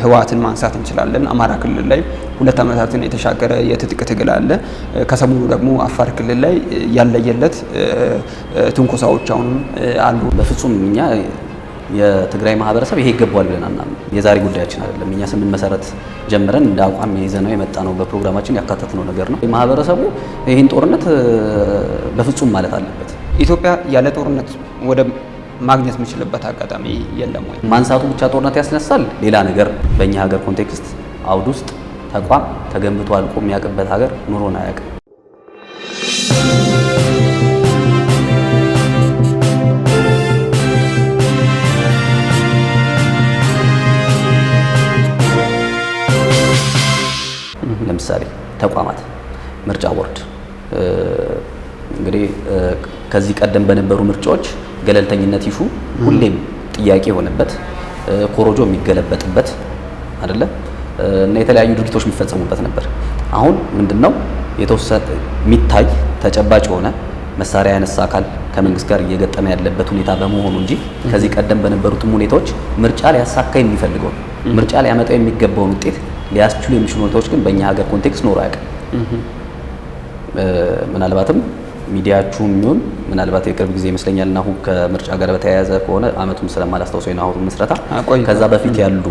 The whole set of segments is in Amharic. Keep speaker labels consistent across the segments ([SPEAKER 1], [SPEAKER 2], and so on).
[SPEAKER 1] ህወሓትን ማንሳት እንችላለን። አማራ ክልል ላይ 2 ዓመታትን የተሻገረ የትጥቅ ትግል አለ። ከሰሞኑ ደግሞ አፋር ክልል ላይ ያለየለት ትንኮሳዎች አሁንም አሉ።
[SPEAKER 2] በፍጹም እኛ የትግራይ ማህበረሰብ ይሄ ይገባዋል ብለን አናምንም። የዛሬ ጉዳያችን አይደለም። እኛ ስምን መሰረት ጀምረን እንደ አቋም ይዘነው የመጣ ነው። በፕሮግራማችን ያካተትነው ነገር ነው። ማህበረሰቡ ይህን ጦርነት በፍጹም ማለት አለበት።
[SPEAKER 1] ኢትዮጵያ ያለ ጦርነት ወደ ማግኘት የምችልበት አጋጣሚ የለም ወይ?
[SPEAKER 2] ማንሳቱ ብቻ ጦርነት ያስነሳል ሌላ ነገር። በእኛ ሀገር ኮንቴክስት አውድ ውስጥ ተቋም ተገንብቶ አልቆ የሚያውቅበት ሀገር ኑሮን አያውቅም። ለምሳሌ ተቋማት ምርጫ ቦርድ እንግዲህ ከዚህ ቀደም በነበሩ ምርጫዎች ገለልተኝነት ይሹ ሁሌም ጥያቄ የሆነበት ኮሮጆ የሚገለበጥበት አይደለ እና የተለያዩ ድርጊቶች የሚፈጸሙበት ነበር። አሁን ምንድነው የተወሰነ የሚታይ ተጨባጭ የሆነ መሳሪያ ያነሳ አካል ከመንግስት ጋር እየገጠመ ያለበት ሁኔታ በመሆኑ እንጂ ከዚህ ቀደም በነበሩትም ሁኔታዎች ምርጫ ሊያሳካ የሚፈልገው ምርጫ ሊያመጣ የሚገባውን ውጤት ሊያስችሉ የሚችሉ ሁኔታዎች ግን በእኛ ሀገር ኮንቴክስት ኖሮ አያውቅም። ምናልባትም ሚዲያችሁም ይሁን ምናልባት የቅርብ ጊዜ ይመስለኛል እና ከምርጫ ጋር በተያያዘ ከሆነ አመቱም ስለማላስታውሰው ነው አሁን መስረታ ከዛ በፊት ያሉ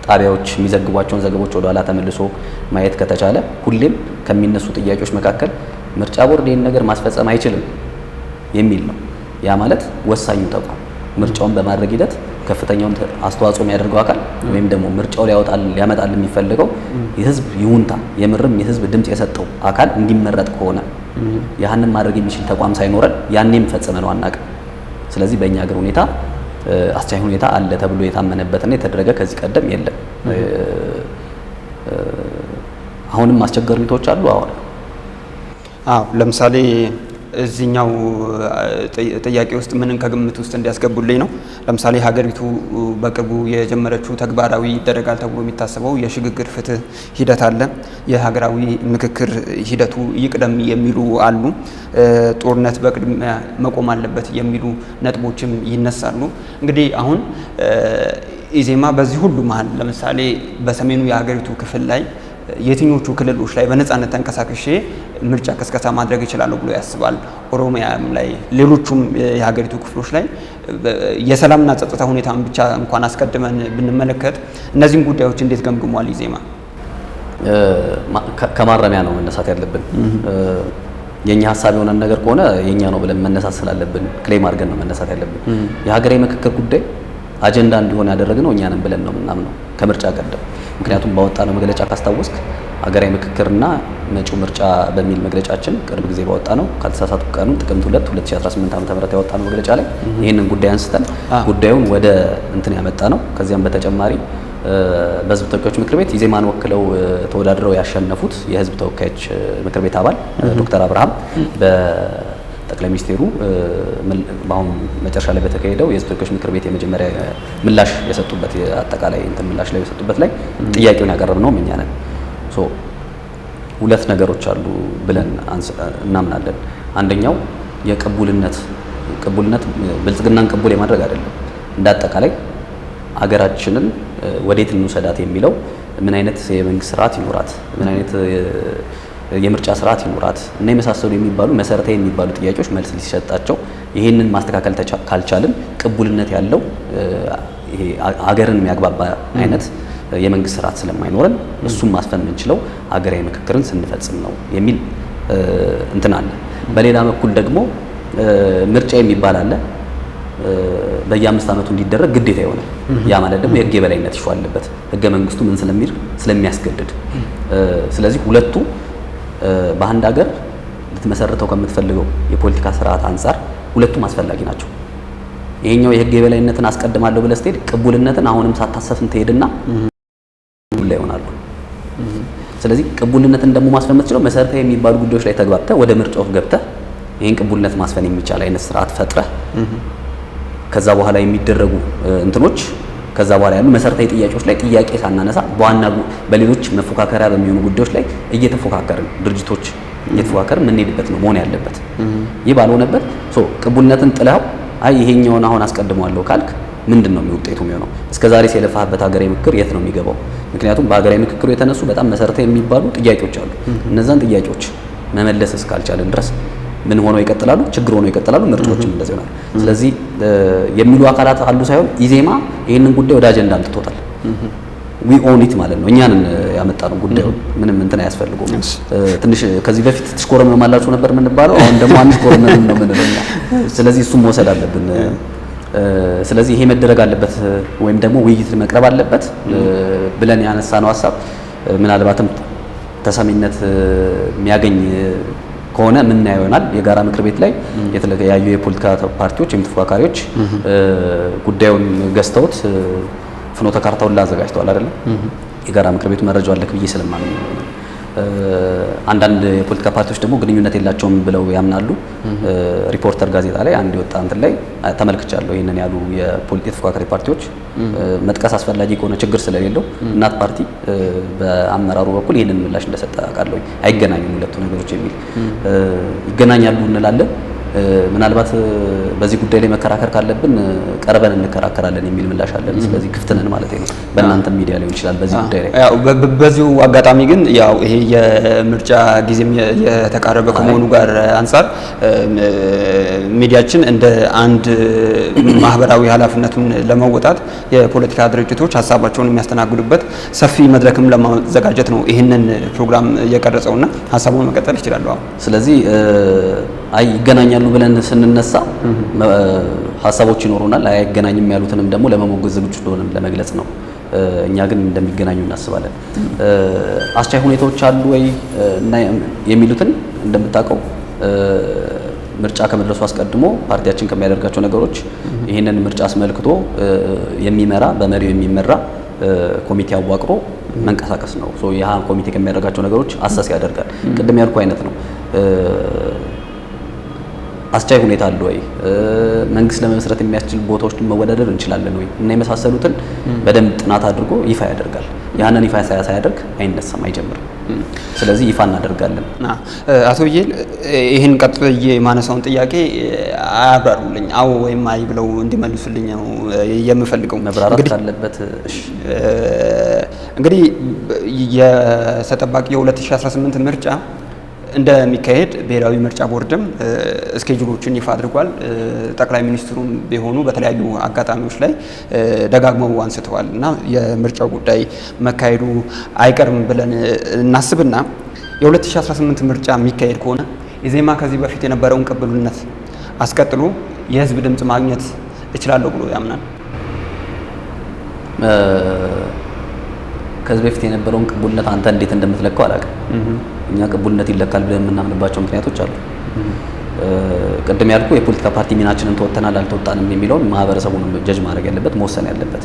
[SPEAKER 2] ጣቢያዎች የሚዘግቧቸውን ዘገቦች ወደ ኋላ ተመልሶ ማየት ከተቻለ ሁሌም ከሚነሱ ጥያቄዎች መካከል ምርጫ ቦርድ ይህን ነገር ማስፈጸም አይችልም የሚል ነው። ያ ማለት ወሳኙ ተቋም ምርጫውን በማድረግ ሂደት ከፍተኛውን አስተዋጽኦ የሚያደርገው አካል ወይም ደግሞ ምርጫው ሊያመጣል የሚፈልገው የህዝብ ይሁንታ የምርም የህዝብ ድምጽ የሰጠው አካል እንዲመረጥ ከሆነ ያንን ማድረግ የሚችል ተቋም ሳይኖረን ያኔም ፈጽመን አናውቅም። ስለዚህ በእኛ ሀገር ሁኔታ አስቻይ ሁኔታ አለ ተብሎ የታመነበትና የተደረገ ከዚህ ቀደም የለም። አሁንም አስቸጋሪ ሁኔታዎች አሉ።
[SPEAKER 1] ለምሳሌ እዚህኛው ጥያቄ ውስጥ ምንን ከግምት ውስጥ እንዲያስገቡልኝ ነው። ለምሳሌ ሀገሪቱ በቅርቡ የጀመረችው ተግባራዊ ይደረጋል ተብሎ የሚታሰበው የሽግግር ፍትህ ሂደት አለ። የሀገራዊ ምክክር ሂደቱ ይቅደም የሚሉ አሉ። ጦርነት በቅድሚያ መቆም አለበት የሚሉ ነጥቦችም ይነሳሉ። እንግዲህ አሁን ኢዜማ በዚህ ሁሉ መሀል ለምሳሌ በሰሜኑ የሀገሪቱ ክፍል ላይ የትኞቹ ክልሎች ላይ በነፃነት ተንቀሳቅሼ ምርጫ ቅስቀሳ ማድረግ ይችላል ብሎ ያስባል? ኦሮሚያም ላይ ሌሎቹም የሀገሪቱ ክፍሎች ላይ የሰላምና ጸጥታ ሁኔታን ብቻ እንኳን አስቀድመን ብንመለከት እነዚህን ጉዳዮች እንዴት ገምግሟል ኢዜማ?
[SPEAKER 2] ከማረሚያ ነው መነሳት ያለብን። የኛ ሐሳብ የሆነ ነገር ከሆነ የኛ ነው ብለን መነሳት ስላለብን ክሌም አድርገን ነው መነሳት ያለብን። የሀገራዊ ምክክር ጉዳይ አጀንዳ እንዲሆን ያደረግነው እኛ ነን ብለን ነው ምናምነው ከምርጫ ቀደም። ምክንያቱም ባወጣነው መግለጫ ካስታወስክ ሀገራዊ ምክክርና መጪው ምርጫ በሚል መግለጫችን ቅርብ ጊዜ ባወጣነው ካልተሳሳትኩ ቀኑ ጥቅምት 2 2018 ዓ.ም ያወጣነው መግለጫ ላይ ይህንን ጉዳይ አንስተን ጉዳዩን ወደ እንትን ያመጣ ነው። ከዚያም በተጨማሪ በህዝብ ተወካዮች ምክር ቤት ኢዜማን ወክለው ተወዳድረው ያሸነፉት የህዝብ ተወካዮች ምክር ቤት አባል ዶክተር አብርሃም ጠቅላይ ሚኒስቴሩ በአሁን መጨረሻ ላይ በተካሄደው የህዝብ ተወካዮች ምክር ቤት የመጀመሪያ ምላሽ የሰጡበት አጠቃላይ እንትን ምላሽ ላይ የሰጡበት ላይ ጥያቄውን ያቀረብነው እኛ ነን። ሁለት ነገሮች አሉ ብለን እናምናለን። አንደኛው የቅቡልነት ብልጽግናን ቅቡል የማድረግ አይደለም። እንደ አጠቃላይ ሀገራችንን ወዴት እንውሰዳት የሚለው ምን አይነት የመንግስት ስርዓት ይኖራት፣ ምን አይነት የምርጫ ስርዓት ይኖራት እና የመሳሰሉ የሚባሉ መሰረታዊ የሚባሉ ጥያቄዎች መልስ ሊሰጣቸው ይሄንን ማስተካከል ካልቻልን ቅቡልነት ያለው ይሄ ሀገርን የሚያግባባ አይነት የመንግስት ስርዓት ስለማይኖረን እሱን ማስፈን የምንችለው ሀገራዊ ምክክርን ስንፈጽም ነው የሚል እንትን አለ። በሌላ በኩል ደግሞ ምርጫ የሚባል አለ በየ5 ዓመቱ እንዲደረግ ግዴታ ይሆናል። ያ ማለት ደግሞ የህግ የበላይነት ይሻለበት ህገ መንግስቱ ምን ስለሚያስገድድ ስለዚህ ሁለቱ በአንድ ሀገር ልትመሰረተው ከምትፈልገው የፖለቲካ ስርዓት አንፃር ሁለቱም አስፈላጊ ናቸው። ይሄኛው የህግ የበላይነትን አስቀድማለሁ ብለህ ስትሄድ ቅቡልነትን አሁንም ሳታሰፍን ትሄድና ላይ ይሆናሉ። ስለዚህ ቅቡልነትን ደግሞ ማስፈን የምትችለው መሰረታዊ የሚባሉ ጉዳዮች ላይ ተግባብተህ ወደ ምርጫው ገብተህ ይሄን ቅቡልነት ማስፈን የሚቻል አይነት ስርዓት ፈጥረህ ከዛ በኋላ የሚደረጉ እንትኖች ከዛ በኋላ ያሉ መሰረታዊ ጥያቄዎች ላይ ጥያቄ ሳናነሳ በሌሎች መፎካከሪያ በሚሆኑ ጉዳዮች ላይ እየተፎካከርን ድርጅቶች እየተፎካከርን የምንሄድበት ነው መሆን ያለበት። ይህ ባልሆነበት ቅቡልነትን ጥለው ይሄኛውን አሁን አስቀድመዋለሁ ካልክ ምንድን ነው ውጤቱ የሚሆነው? እስከዛሬ የለፋህበት ሀገራዊ ምክክር የት ነው የሚገባው? ምክንያቱም በሀገራዊ ምክክሩ የተነሱ በጣም መሰረታዊ የሚባሉ ጥያቄዎች አሉ። እነዛን ጥያቄዎች መመለስ እስካልቻለን ድረስ ምን ሆነው ይቀጥላሉ? ችግር ሆነው ይቀጥላሉ። ምርጫዎችም እንደዚህ ይሆናል። ስለዚህ የሚሉ አካላት አሉ ሳይሆን ኢዜማ ይህንን ጉዳይ ወደ አጀንዳ አምጥቶታል። ዊ ኦን ኢት ማለት ነው። እኛንን ያመጣነው ጉዳዩ ምንም እንትን አያስፈልገውም። ትንሽ ከዚህ በፊት ትሽኮረመማላችሁ ነበር የምንባለው፣ አሁን ደግሞ አንሽኮረመምም ነው የምንለው። ስለዚህ እሱም መውሰድ አለብን። ስለዚህ ይሄ መደረግ አለበት ወይም ደግሞ ውይይት መቅረብ አለበት ብለን ያነሳነው ሀሳብ ምናልባትም ተሰሚነት የሚያገኝ ከሆነ የምናየው ይሆናል። የጋራ ምክር ቤት ላይ የተለያዩ የፖለቲካ ፓርቲዎች ወይም ተፎካካሪዎች ጉዳዩን ገዝተውት ፍኖተ ካርታውን አዘጋጅተዋል አይደለም። የጋራ ምክር ቤቱ መረጃው አለክ ብዬ ስለማምን አንዳንድ የፖለቲካ ፓርቲዎች ደግሞ ግንኙነት የላቸውም ብለው ያምናሉ። ሪፖርተር ጋዜጣ ላይ አንድ ወጣ እንትን ላይ ተመልክቻለሁ። ይሄንን ያሉ የተፎካካሪ ፓርቲዎች መጥቀስ አስፈላጊ ከሆነ ችግር ስለሌለው እናት ፓርቲ በአመራሩ በኩል ይሄንን ምላሽ እንደሰጠ አውቃለሁ። አይገናኙም ሁለቱ ነገሮች የሚል ይገናኛሉ እንላለን። ምናልባት በዚህ ጉዳይ ላይ መከራከር ካለብን ቀርበን እንከራከራለን የሚል ምላሽ አለን። ስለዚህ ክፍት ነን ማለት ነው። በእናንተ ሚዲያ ሊሆን ይችላል በዚህ ጉዳይ ላይ። ያው
[SPEAKER 1] በዚሁ አጋጣሚ ግን ያው ይሄ የምርጫ ጊዜም የተቃረበ ከመሆኑ ጋር አንፃር ሚዲያችን እንደ አንድ ማህበራዊ ኃላፊነቱን ለመወጣት የፖለቲካ ድርጅቶች ሀሳባቸውን የሚያስተናግዱበት ሰፊ መድረክም ለማዘጋጀት ነው ይህንን ፕሮግራም የቀረጸውና ሀሳቡን መቀጠል ይችላል።
[SPEAKER 2] ስለዚህ አይ ይገናኛሉ ብለን ስንነሳ ሀሳቦች ይኖሩናል። አይገናኝም ያሉትንም ደግሞ ለመሞገዝ ዝግጁ እንደሆነ ለመግለጽ ነው። እኛ ግን እንደሚገናኙ እናስባለን። አስቻይ ሁኔታዎች አሉ ወይ እና የሚሉትን እንደምታውቀው ምርጫ ከመድረሱ አስቀድሞ ፓርቲያችን ከሚያደርጋቸው ነገሮች ይህንን ምርጫ አስመልክቶ የሚመራ በመሪው የሚመራ ኮሚቴ አዋቅሮ መንቀሳቀስ ነው። ያ ኮሚቴ ከሚያደርጋቸው ነገሮች አሰስ ያደርጋል። ቅድም ያልኩ አይነት ነው። አስቻይ ሁኔታ አለ ወይ? መንግስት ለመመስረት የሚያስችል ቦታዎችን መወዳደር እንችላለን ወይ? እና የመሳሰሉትን በደንብ ጥናት አድርጎ ይፋ ያደርጋል። ያንን ይፋ ሳያደርግ አይነሳም፣ አይጀምርም። ስለዚህ ይፋ እናደርጋለን።
[SPEAKER 1] አቶ ይል ይህን ቀጥዬ የማነሳውን ጥያቄ አያብራሩልኝ፣ አዎ ወይም አይ ብለው እንዲመልሱልኝ ነው የምፈልገው።
[SPEAKER 2] መብራራት ካለበት
[SPEAKER 1] እንግዲህ የተጠባቂ የ2018 ምርጫ እንደሚካሄድ ብሔራዊ ምርጫ ቦርድም ስኬጁሎችን ይፋ አድርጓል። ጠቅላይ ሚኒስትሩም ቢሆኑ በተለያዩ አጋጣሚዎች ላይ ደጋግመው አንስተዋል እና የምርጫው ጉዳይ መካሄዱ አይቀርም ብለን እናስብና የ2018 ምርጫ የሚካሄድ ከሆነ ኢዜማ ከዚህ በፊት የነበረውን ቅቡልነት አስቀጥሎ የህዝብ ድምጽ ማግኘት እችላለሁ ብሎ ያምናል?
[SPEAKER 2] ከዚህ በፊት የነበረውን ቅቡልነት አንተ እንዴት እንደምትለካው አላውቅም። እኛ ቅቡልነት ይለካል ብለን የምናምንባቸው ምክንያቶች አሉ። ቅድም ያልኩ የፖለቲካ ፓርቲ ሚናችንን ተወጥተናል አልተወጣንም የሚለውን ማህበረሰቡን ጀጅ ማድረግ ያለበት መወሰን ያለበት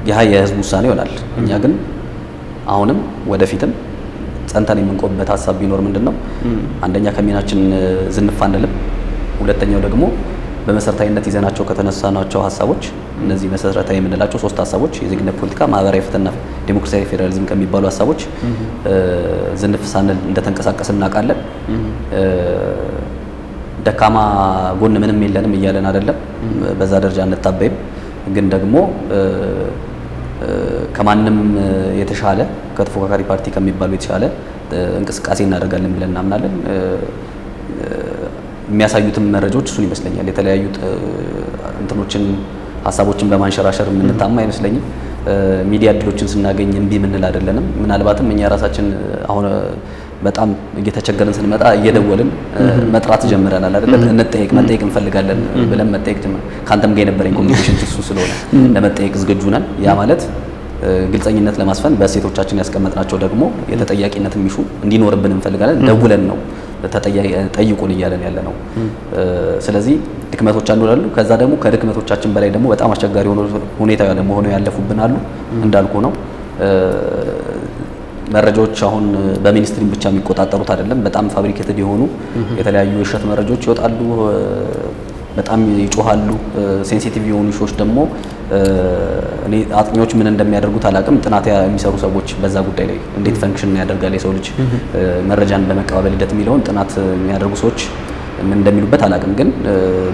[SPEAKER 2] ያ የህዝብ ውሳኔ ይሆናል። እኛ ግን አሁንም ወደፊትም ጸንተን የምንቆምበት ሀሳብ ቢኖር ምንድነው? አንደኛ ከሚናችን ዝንፍ አንልም። ሁለተኛው ደግሞ በመሰረታዊነት ይዘናቸው ከተነሳናቸው ሀሳቦች እነዚህ መሰረታዊ የምንላቸው ሶስት ሀሳቦች የዜግነት ፖለቲካ፣ ማህበራዊ ፍትህና ዲሞክራሲያዊ ፌዴራሊዝም ከሚባሉ ሀሳቦች ዝንፍ ሳንል እንደተንቀሳቀስን እናውቃለን። ደካማ ጎን ምንም የለንም እያለን አይደለም፣ በዛ ደረጃ እንታበይም። ግን ደግሞ ከማንም የተሻለ ከተፎካካሪ ፓርቲ ከሚባሉ የተሻለ እንቅስቃሴ እናደርጋለን ብለን እናምናለን። የሚያሳዩትም መረጃዎች እሱን ይመስለኛል። የተለያዩ እንትኖችን ሀሳቦችን በማንሸራሸር የምንታማ አይመስለኝም። ሚዲያ እድሎችን ስናገኝ እምቢ ምንል አይደለንም። ምናልባትም እኛ ራሳችን አሁን በጣም እየተቸገርን ስንመጣ እየደወልን መጥራት ጀምረናል አይደል? መጠየቅ እንፈልጋለን ብለን መጠየቅ ጀምረን ካንተም ጋር የነበረኝ ኮሚኒኬሽን እሱ ስለሆነ ለመጠየቅ ዝግጁ ነን። ያ ማለት ግልጸኝነት ለማስፈን በሴቶቻችን ያስቀመጥናቸው ደግሞ የተጠያቂነት የሚሹ እንዲኖርብን እንፈልጋለን። ደውለን ነው ጠይቁን እያለን ያለ ነው። ስለዚህ ድክመቶች አሉ። ከዛ ደግሞ ከድክመቶቻችን በላይ ደግሞ በጣም አስቸጋሪ ሁኔታ ሆነው ያለፉብን አሉ። እንዳልኩ ነው መረጃዎች አሁን በሚኒስትሪም ብቻ የሚቆጣጠሩት አይደለም። በጣም ፋብሪኬትድ የሆኑ የተለያዩ የውሸት መረጃዎች ይወጣሉ፣ በጣም ይጮሃሉ። ሴንሲቲቭ የሆኑ ሾዎች ደግሞ እኔ አጥኚዎች ምን እንደሚያደርጉት አላውቅም። ጥናት የሚሰሩ ሰዎች በዛ ጉዳይ ላይ እንዴት ፈንክሽን ያደርጋል የሰው ልጅ መረጃን በመቀባበል ሂደት የሚለውን ጥናት የሚያደርጉ ሰዎች ምን እንደሚሉበት አላውቅም፣ ግን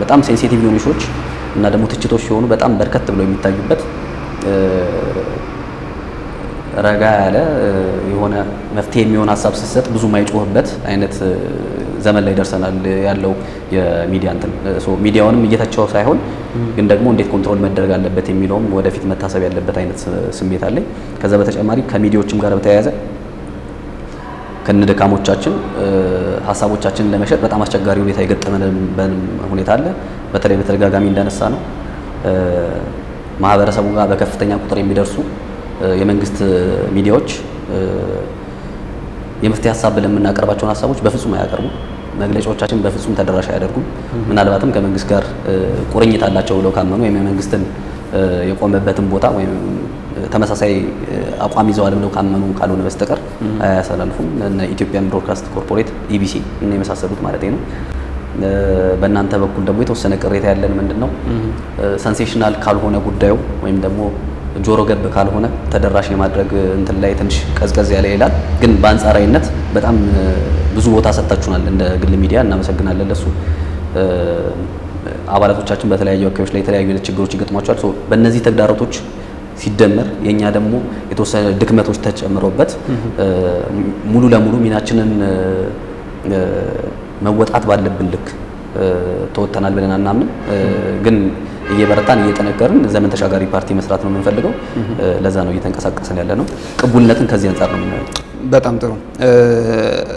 [SPEAKER 2] በጣም ሴንሲቲቭ የሆኑ ኢሹዎች እና ደግሞ ትችቶች ሲሆኑ በጣም በርከት ብለው የሚታዩበት ረጋ ያለ የሆነ መፍትሄ የሚሆን ሀሳብ ሲሰጥ ብዙ ማይጮህበት አይነት ዘመን ላይ ደርሰናል ያለው የሚዲያ እንትን ሚዲያውንም እየተቻው ሳይሆን ግን ደግሞ እንዴት ኮንትሮል መደረግ አለበት የሚለውም ወደፊት መታሰብ ያለበት አይነት ስሜት አለኝ። ከዛ በተጨማሪ ከሚዲያዎችም ጋር በተያያዘ ከነደካሞቻችን ሀሳቦቻችንን ለመሸጥ በጣም አስቸጋሪ ሁኔታ የገጠመን ሁኔታ አለ። በተለይ በተደጋጋሚ እንዳነሳ ነው ማህበረሰቡ ጋር በከፍተኛ ቁጥር የሚደርሱ የመንግስት ሚዲያዎች የመፍትሄ ሀሳብ ብለን የምናቀርባቸውን ሀሳቦች በፍጹም አያቀርቡም። መግለጫዎቻችን በፍጹም ተደራሽ አያደርጉም። ምናልባትም ከመንግስት ጋር ቁርኝት አላቸው ብለው ካመኑ ወይም የመንግስትን የቆመበትን ቦታ ወይም ተመሳሳይ አቋም ይዘዋል ብለው ካመኑ ካልሆነ በስተቀር አያሳላልፉም። እነ ኢትዮጵያን ብሮድካስት ኮርፖሬት፣ ኢቢሲ እና የመሳሰሉት ማለት ነው። በእናንተ በኩል ደግሞ የተወሰነ ቅሬታ ያለን ምንድነው ሰንሴሽናል ካልሆነ ጉዳዩ ወይም ደግሞ ጆሮ ገብ ካልሆነ ተደራሽ የማድረግ እንትን ላይ ትንሽ ቀዝቀዝ ያለ ይላል። ግን በአንጻራዊነት በጣም ብዙ ቦታ ሰጣችሁናል እንደ ግል ሚዲያ፣ እናመሰግናለን ለሱ። አባላቶቻችን በተለያዩ አካባቢዎች ላይ የተለያዩ ችግሮች ይገጥሟቸዋል። በእነዚህ ተግዳሮቶች ሲደመር የኛ ደግሞ የተወሰነ ድክመቶች ተጨምሮበት ሙሉ ለሙሉ ሚናችንን መወጣት ባለብን ልክ ተወጥተናል ብለን አናምንም። ግን እየበረታን እየጠነከርን ዘመን ተሻጋሪ ፓርቲ መስራት ነው የምንፈልገው። ለዛ ነው እየተንቀሳቀሰን ያለ ነው። ቅቡልነትን ከዚህ አንጻር ነው የምናየው።
[SPEAKER 1] በጣም ጥሩ።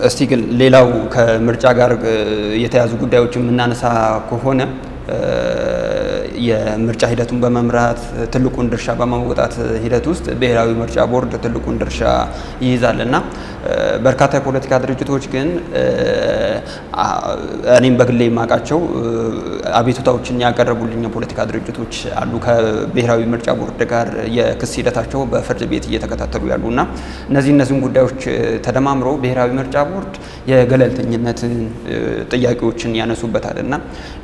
[SPEAKER 1] እስቲ ግን ሌላው ከምርጫ ጋር የተያዙ ጉዳዮችን የምናነሳ ከሆነ የምርጫ ሂደቱን በመምራት ትልቁን ድርሻ በማወጣት ሂደት ውስጥ ብሔራዊ ምርጫ ቦርድ ትልቁን ድርሻ ይይዛልና በርካታ የፖለቲካ ድርጅቶች ግን እኔም በግሌ የማውቃቸው አቤቱታዎችን ያቀረቡልኝ የፖለቲካ ድርጅቶች አሉ። ከብሔራዊ ምርጫ ቦርድ ጋር የክስ ሂደታቸው በፍርድ ቤት እየተከታተሉ ያሉና እነዚህን ጉዳዮች ተደማምሮ ብሔራዊ ምርጫ ቦርድ የገለልተኝነትን ጥያቄዎችን ያነሱበታልና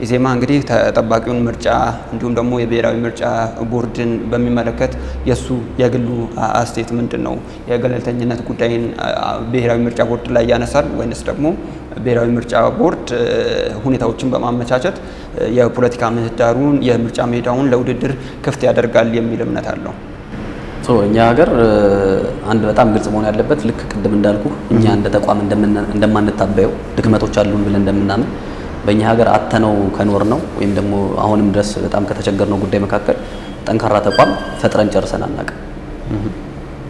[SPEAKER 1] ኢዜማ እንግዲህ ተጠባቂውን ምርጫ እንዲሁም ደግሞ የብሔራዊ ምርጫ ቦርድን በሚመለከት የሱ የግሉ አስተያየት ምንድን ነው? የገለልተኝነት ጉዳይን ብሔራዊ ምርጫ ቦርድ ላይ ያነሳል ወይንስ ደግሞ ብሔራዊ ምርጫ ቦርድ ሁኔታዎችን በማመቻቸት የፖለቲካ ምህዳሩን የምርጫ ሜዳውን ለውድድር ክፍት ያደርጋል የሚል እምነት አለው?
[SPEAKER 2] እኛ ሀገር አንድ በጣም ግልጽ መሆን ያለበት ልክ ቅድም እንዳልኩ እኛ እንደ ተቋም እንደማንታበየው ድክመቶች አሉን ብለን እንደምናምን በእኛ ሀገር አተነው ከኖር ነው ወይም ደግሞ አሁንም ድረስ በጣም ከተቸገርነው ጉዳይ መካከል ጠንካራ ተቋም ፈጥረን ጨርሰን አናውቅም።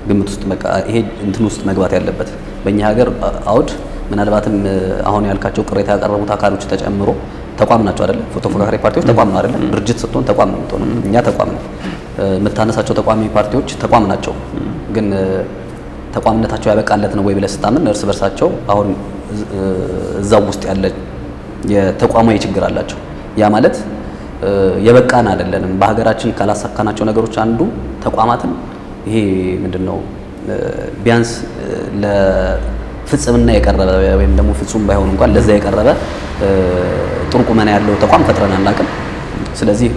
[SPEAKER 2] ግምት ውስጥ በቃ ይሄ እንትን ውስጥ መግባት ያለበት በእኛ ሀገር አውድ ምናልባትም አሁን ያልካቸው ቅሬታ ያቀረቡት አካሎች ተጨምሮ ተቋም ናቸው አይደለ? ተፎካካሪ ፓርቲዎች ተቋም ነው አይደለ? ድርጅት ስትሆን ተቋም ነው የምትሆነው። እኛ ተቋም ነው የምታነሳቸው ተቋሚ ፓርቲዎች ተቋም ናቸው። ግን ተቋምነታቸው ያበቃለት ነው ወይ ብለህ ስታምን እርስ በርሳቸው አሁን እዛው ውስጥ ያለ የተቋማዊ ችግር አላቸው። ያ ማለት የበቃን አይደለንም። በሀገራችን ካላሳካናቸው ነገሮች አንዱ ተቋማትን ይሄ ምንድነው ቢያንስ ለፍጽምና የቀረበ ወይም ደግሞ ፍጹም ባይሆን እንኳን ለዛ የቀረበ ጥሩ ቁመና ያለው ተቋም ፈጥረን አናውቅም። ስለዚህ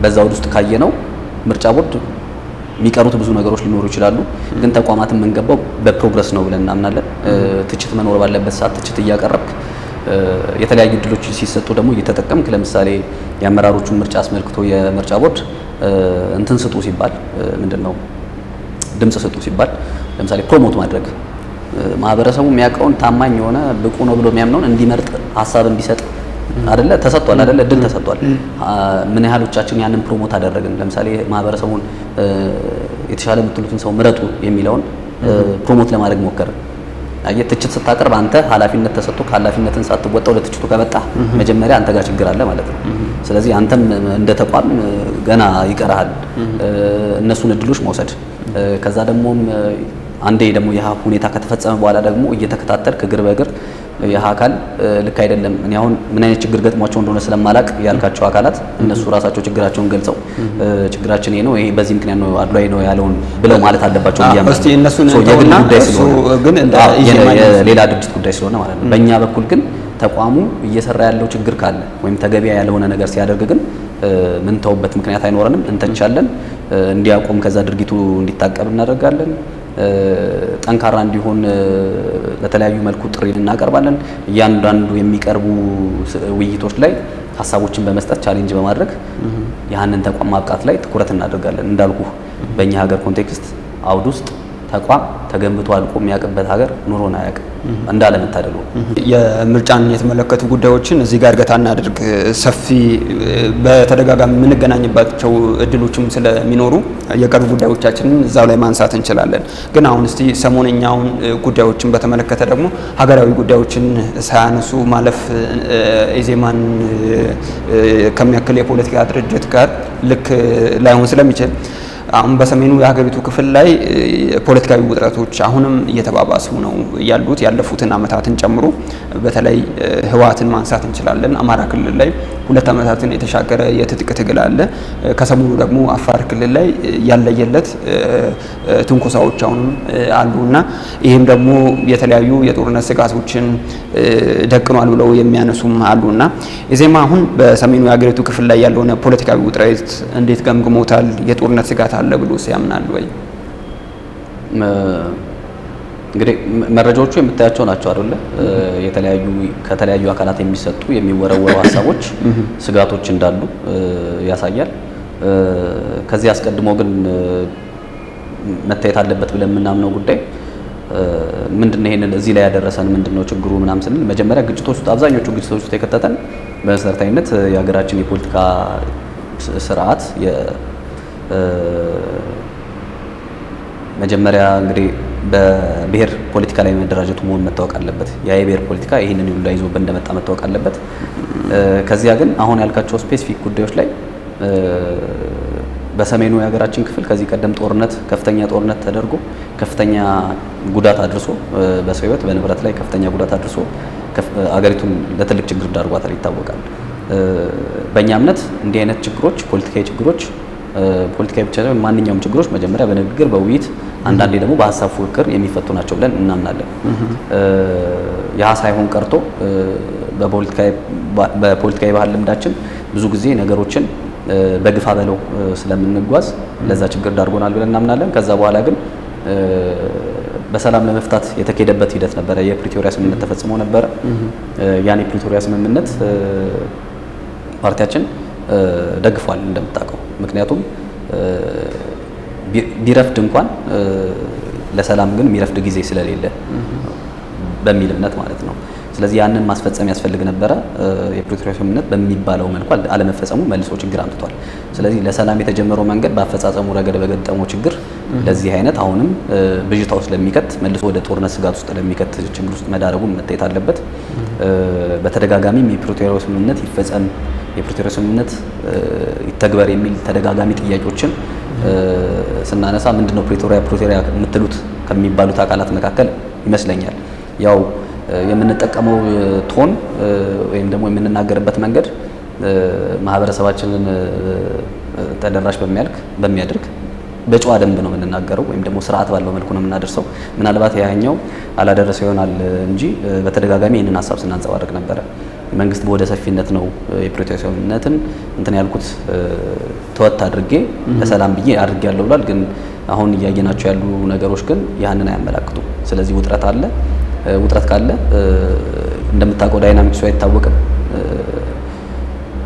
[SPEAKER 2] በዛው ውስጥ ካየነው ምርጫ ቦርድ የሚቀሩት ብዙ ነገሮች ሊኖሩ ይችላሉ። ግን ተቋማትን የምንገባው በፕሮግረስ ነው ብለን እናምናለን። ትችት መኖር ባለበት ሰዓት ትችት እያቀረብክ የተለያዩ እድሎች ሲሰጡ ደግሞ እየተጠቀምክ ለምሳሌ የአመራሮቹን ምርጫ አስመልክቶ የምርጫ ቦርድ እንትን ስጡ ሲባል ምንድነው ድምጽ ስጡ ሲባል ለምሳሌ ፕሮሞት ማድረግ ማህበረሰቡ የሚያውቀውን ታማኝ የሆነ ብቁ ነው ብሎ የሚያምነውን እንዲመርጥ ሀሳብ እንዲሰጥ አይደለ ተሰጥቷል አይደለ እድል ተሰጥቷል። ምን ያህሎቻችን ያንን ፕሮሞት አደረግን? ለምሳሌ ማህበረሰቡን የተሻለ የምትሉትን ሰው ምረጡ የሚለውን ፕሮሞት ለማድረግ ሞከርን። ትችት ስታቀርብ አንተ ኃላፊነት ተሰጥቶ ከኃላፊነትን ሳትወጣው ለትችቱ ከመጣ መጀመሪያ አንተ ጋር ችግር አለ ማለት ነው። ስለዚህ አንተም እንደ ተቋም ገና ይቀርሃል እነሱን እድሎች መውሰድ። ከዛ ደግሞ አንዴ ደግሞ ይህ ሁኔታ ከተፈጸመ በኋላ ደግሞ እየተከታተልክ እግር በእግር ይህ አካል ልክ አይደለም። እኔ አሁን ምን አይነት ችግር ገጥሟቸው እንደሆነ ስለማላቅ ያልካቸው አካላት እነሱ ራሳቸው ችግራቸውን ገልጸው ችግራችን ይሄ ነው ይሄ በዚህ ምክንያት ነው አድሏዊ ነው ያለውን ብለው ማለት አለባቸው ብያለሁ።
[SPEAKER 1] እስቲ እነሱን
[SPEAKER 2] የግል ጉዳይ
[SPEAKER 1] እሱ
[SPEAKER 2] ስለሆነ
[SPEAKER 1] ግን
[SPEAKER 2] የሌላ ድርጅት ጉዳይ ስለሆነ ማለት ነው። በእኛ በኩል ግን ተቋሙ እየሰራ ያለው ችግር ካለ ወይም ተገቢያ ያልሆነ ነገር ሲያደርግ ግን ምን ተውበት ምክንያት አይኖረንም፣ እንተቻለን። እንዲያቆም ከዛ ድርጊቱ እንዲታቀብ እናደርጋለን። ጠንካራ እንዲሆን በተለያዩ መልኩ ጥሪ እናቀርባለን። እያንዳንዱ የሚቀርቡ ውይይቶች ላይ ሀሳቦችን በመስጠት ቻሌንጅ በማድረግ ያንን ተቋም ማብቃት ላይ ትኩረት እናደርጋለን። እንዳልኩ በእኛ ሀገር ኮንቴክስት አውድ ውስጥ ተቋም ተገንብቶ አልቆ የሚያውቅበት ሀገር ኑሮን አያውቅም እንዳለመታደሉ።
[SPEAKER 1] የምርጫን የተመለከቱ ጉዳዮችን እዚህ ጋር ገታ እናድርግ። ሰፊ በተደጋጋሚ የምንገናኝባቸው እድሎችም ስለሚኖሩ የቀርቡ ጉዳዮቻችንን እዛው ላይ ማንሳት እንችላለን። ግን አሁን እስቲ ሰሞነኛውን ጉዳዮችን በተመለከተ ደግሞ ሀገራዊ ጉዳዮችን ሳያነሱ ማለፍ ኢዜማን ከሚያክል የፖለቲካ ድርጅት ጋር ልክ ላይሆን ስለሚችል አሁን በሰሜኑ የሀገሪቱ ክፍል ላይ ፖለቲካዊ ውጥረቶች አሁንም እየተባባሱ ነው ያሉት ያለፉትን ዓመታትን ጨምሮ። በተለይ ህወሓትን ማንሳት እንችላለን። አማራ ክልል ላይ 2 ዓመታትን የተሻገረ የትጥቅ ትግል አለ። ከሰሞኑ ደግሞ አፋር ክልል ላይ ያለየለት ትንኮሳዎች አሁንም አሉና ይህም ደግሞ የተለያዩ የጦርነት ስጋቶችን ደቅኗል ብለው የሚያነሱም አሉና ኢዜማ አሁን በሰሜኑ የሀገሪቱ ክፍል ላይ ያለውን ፖለቲካዊ ውጥረት እንዴት ገምግሞታል? የጦርነት ስጋት አለ ብሎ ያምናል ወይ?
[SPEAKER 2] እንግዲህ መረጃዎቹ የምታያቸው ናቸው አይደለ? ከተለያዩ አካላት የሚሰጡ የሚወረወሩ ሀሳቦች፣ ስጋቶች እንዳሉ ያሳያል። ከዚህ አስቀድሞ ግን መታየት አለበት ብለን የምናምነው ጉዳይ ምንድነው? ይሄንን እዚህ ላይ ያደረሰን ምንድነው ችግሩ ምናምን ስንል መጀመሪያ ግጭቶች ውስጥ አብዛኞቹ ግጭቶች ውስጥ የከተተን በመሰረታዊነት የሀገራችን የፖለቲካ ስርዓት መጀመሪያ እንግዲህ በብሔር ፖለቲካ ላይ መደራጀቱ መሆን መታወቅ አለበት። የብሔር ፖለቲካ ይሄንን ሁሉ ይዞበት እንደመጣ መታወቅ አለበት። ከዚያ ግን አሁን ያልካቸው ስፔሲፊክ ጉዳዮች ላይ በሰሜኑ የሀገራችን ክፍል ከዚህ ቀደም ከፍተኛ ጦርነት ተደርጎ ከፍተኛ ጉዳት አድርሶ በሰው ሕይወት በንብረት ላይ ከፍተኛ ጉዳት አድርሶ አገሪቱን ለትልቅ ችግር ዳርጓታል ይታወቃል። በእኛ እምነት እንዲህ አይነት ችግሮች ፖለቲካዊ ብቻ ሳይሆን ማንኛውም ችግሮች መጀመሪያ በንግግር በውይይት አንዳንዴ ደግሞ በሀሳብ ፉክክር የሚፈቱ ናቸው ብለን እናምናለን። ያ ሳይሆን ቀርቶ በፖለቲካዊ ባህል ልምዳችን ብዙ ጊዜ ነገሮችን በግፋ በለው ስለምንጓዝ ለዛ ችግር ዳርጎናል ብለን እናምናለን። ከዛ በኋላ ግን በሰላም ለመፍታት የተካሄደበት ሂደት ነበረ። የፕሪቶሪያ ስምምነት ተፈጽሞ ነበረ። ያን የፕሪቶሪያ ስምምነት ፓርቲያችን ደግፏል እንደምታውቀው። ምክንያቱም ቢረፍድ እንኳን ለሰላም ግን የሚረፍድ ጊዜ ስለሌለ በሚል እምነት ማለት ነው። ስለዚህ ያንን ማስፈጸም ያስፈልግ ነበረ። የፕሪቶሪያ ስምምነት በሚባለው መልኩ አለመፈጸሙ መልሶ ችግር አምጥቷል። ስለዚህ ለሰላም የተጀመረው መንገድ በአፈጻጸሙ ረገድ በገጠመው ችግር ለዚህ አይነት አሁንም ብዥታ ውስጥ ለሚከት መልሶ ወደ ጦርነት ስጋት ውስጥ ለሚከት ችግር ውስጥ መዳረጉን መታየት አለበት። በተደጋጋሚም የፕሪቶሪያ ስምምነት ይፈጸም፣ የፕሪቶሪያ ስምምነት ይተግበር የሚል ተደጋጋሚ ጥያቄዎችን ስናነሳ ምንድነው ፕሪቶሪያ የምትሉት ከሚባሉት አካላት መካከል ይመስለኛል ያው የምንጠቀመው ቶን ወይም ደግሞ የምንናገርበት መንገድ ማህበረሰባችንን ተደራሽ በሚያደርግ በጨዋ ደንብ ነው የምንናገረው ወይም ደግሞ ስርዓት ባለው መልኩ ነው የምናደርሰው። ምናልባት ያኛው አላደረሰ ይሆናል እንጂ በተደጋጋሚ ይህንን ሀሳብ ስናንጸባርቅ ነበረ። መንግስት በወደ ሰፊነት ነው የፕሪቶሪያ ስምምነትን እንትን ያልኩት ተወት አድርጌ ለሰላም ብዬ አድርጌያለሁ ብሏል። ግን አሁን እያየናቸው ያሉ ነገሮች ግን ያንን አያመላክቱም። ስለዚህ ውጥረት አለ። ውጥረት ካለ እንደምታውቀው ዳይናሚክሱ አይታወቅም።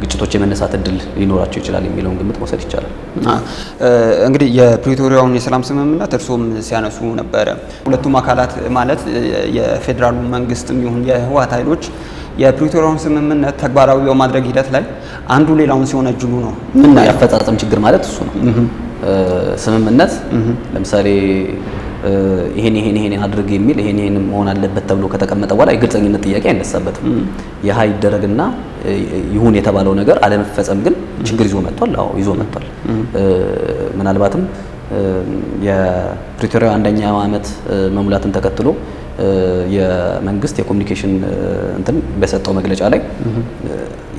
[SPEAKER 2] ግጭቶች የመነሳት እድል ሊኖራቸው ይችላል የሚለውን ግምት መውሰድ ይቻላል።
[SPEAKER 1] እንግዲህ የፕሪቶሪያውን የሰላም ስምምነት እርሶም ሲያነሱ ነበረ። ሁለቱም አካላት ማለት የፌዴራሉ መንግስትም ይሁን የህወሓት ኃይሎች የፕሪቶሪያውን ስምምነት ተግባራዊ በማድረግ ሂደት ላይ አንዱ ሌላውን ሲወነጅሉ ነው።
[SPEAKER 2] ምን ያፈጻጸም ችግር ማለት እሱ ነው። ስምምነት ለምሳሌ ይሄን አድርግ የሚል ይሄን መሆን አለበት ተብሎ ከተቀመጠ በኋላ የግልጸኝነት ጥያቄ አይነሳበትም። ይህ ይደረግና ይሁን የተባለው ነገር አለመፈጸም ግን ችግር ይዞ መጥቷል። አዎ ይዞ መጥቷል። ምናልባትም የፕሪቶሪያ አንደኛው ዓመት መሙላትን ተከትሎ የመንግስት የኮሙኒኬሽን እንትን በሰጠው መግለጫ ላይ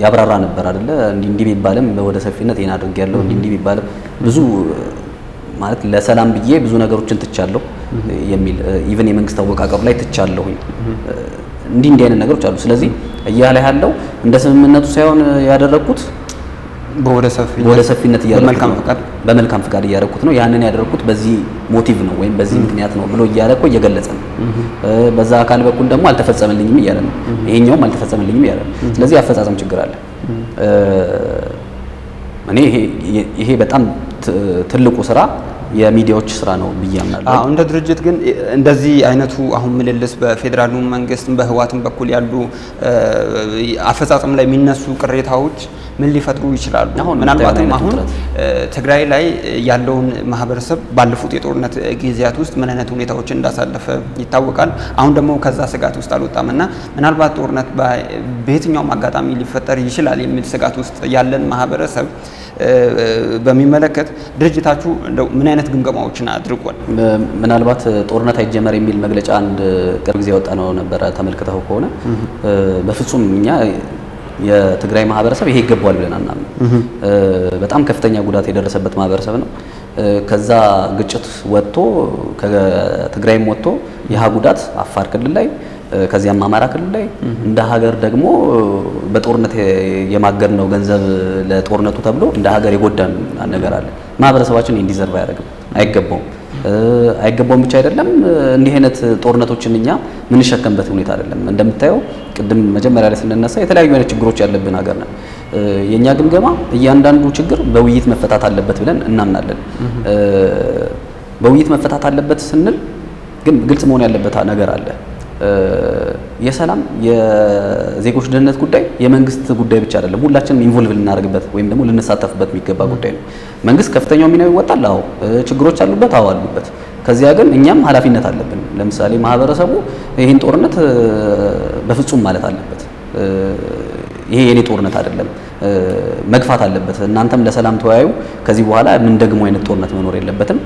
[SPEAKER 2] ያብራራ ነበር አይደለ? እንዲህ ቢባልም ወደ ሰፊነት ይሄን አድርጌያለሁ እንዲህ ቢባልም ብዙ ማለት ለሰላም ብዬ ብዙ ነገሮችን ትቻለሁ የሚል ኢቭን የመንግስት አወቃቀሩ ላይ ትቻለሁኝ እንዲህ አይነት ነገሮች አሉ። ስለዚህ እያለ ያለው እንደ ስምምነቱ ሳይሆን ያደረኩት በወደ ሰፊነት በመልካም ፍቃድ እያደረኩት ነው። ያንን ያደረኩት በዚህ ሞቲቭ ነው ወይም በዚህ ምክንያት ነው ብሎ እያለ እኮ እየገለጸ ነው። በዛ አካል በኩል ደግሞ አልተፈጸመልኝም እያለ ነው። ይሄኛውም አልተፈጸመልኝም እያለ ነው። ስለዚህ አፈጻጸም ችግር አለ። እኔ ይሄ በጣም ትልቁ ስራ የሚዲያዎች ስራ ነው ብዬ አምናለሁ።
[SPEAKER 1] እንደ ድርጅት ግን እንደዚህ አይነቱ አሁን ምልልስ በፌዴራሉ መንግስት በህወሓትም በኩል ያሉ አፈጻጸም ላይ የሚነሱ ቅሬታዎች ምን ሊፈጥሩ ይችላሉ? ምናልባትም አሁን ትግራይ ላይ ያለውን ማህበረሰብ ባለፉት የጦርነት ጊዜያት ውስጥ ምን አይነት ሁኔታዎችን እንዳሳለፈ ይታወቃል። አሁን ደግሞ ከዛ ስጋት ውስጥ አልወጣምና ምናልባት ጦርነት በየትኛውም አጋጣሚ ሊፈጠር ይችላል የሚል ስጋት ውስጥ ያለን ማህበረሰብ በሚመለከት ድርጅታችሁ እንደው ምን አይነት ግምገማዎችን አድርጓል?
[SPEAKER 2] ምናልባት ጦርነት አይጀመር የሚል መግለጫ አንድ ቅርብ ጊዜ ያወጣ ነው ነበረ። ተመልክተው ከሆነ በፍጹም እኛ የትግራይ ማህበረሰብ ይሄ ይገባዋል ብለን አናምንም። በጣም ከፍተኛ ጉዳት የደረሰበት ማህበረሰብ ነው። ከዛ ግጭት ወጥቶ ከትግራይም ወጥቶ ይህ ጉዳት አፋር ክልል ላይ ከዚያም አማራ ክልል ላይ እንደ ሀገር ደግሞ በጦርነት የማገድ ነው ገንዘብ ለጦርነቱ ተብሎ እንደ ሀገር የጎዳን ነገር አለ። ማህበረሰባችን እንዲዘርባ ያደርግም አይገባውም ብቻ አይደለም። እንዲህ አይነት ጦርነቶችን እኛ ምን ሸከምበት ሁኔታ አይደለም። እንደምታየው ቅድም መጀመሪያ ላይ ስንነሳ የተለያዩ አይነት ችግሮች ያለብን ሀገር ነን። የኛ ግምገማ እያንዳንዱ ችግር በውይይት መፈታት አለበት ብለን እናምናለን። በውይይት መፈታት አለበት ስንል ግን ግልጽ መሆን ያለበት ነገር አለ። የሰላም የዜጎች ደህንነት ጉዳይ የመንግስት ጉዳይ ብቻ አይደለም። ሁላችንም ኢንቮልቭ ልናደርግበት ወይም ደግሞ ልንሳተፍበት የሚገባ ጉዳይ ነው። መንግስት ከፍተኛው ሚና ይወጣል። አዎ ችግሮች አሉበት። አዎ አሉበት። ከዚያ ግን እኛም ኃላፊነት አለብን። ለምሳሌ ማህበረሰቡ ይህን ጦርነት በፍጹም ማለት አለበት። ይሄ የኔ ጦርነት አይደለም መግፋት አለበት። እናንተም ለሰላም ተወያዩ። ከዚህ በኋላ ምን ደግሞ አይነት ጦርነት መኖር የለበትም።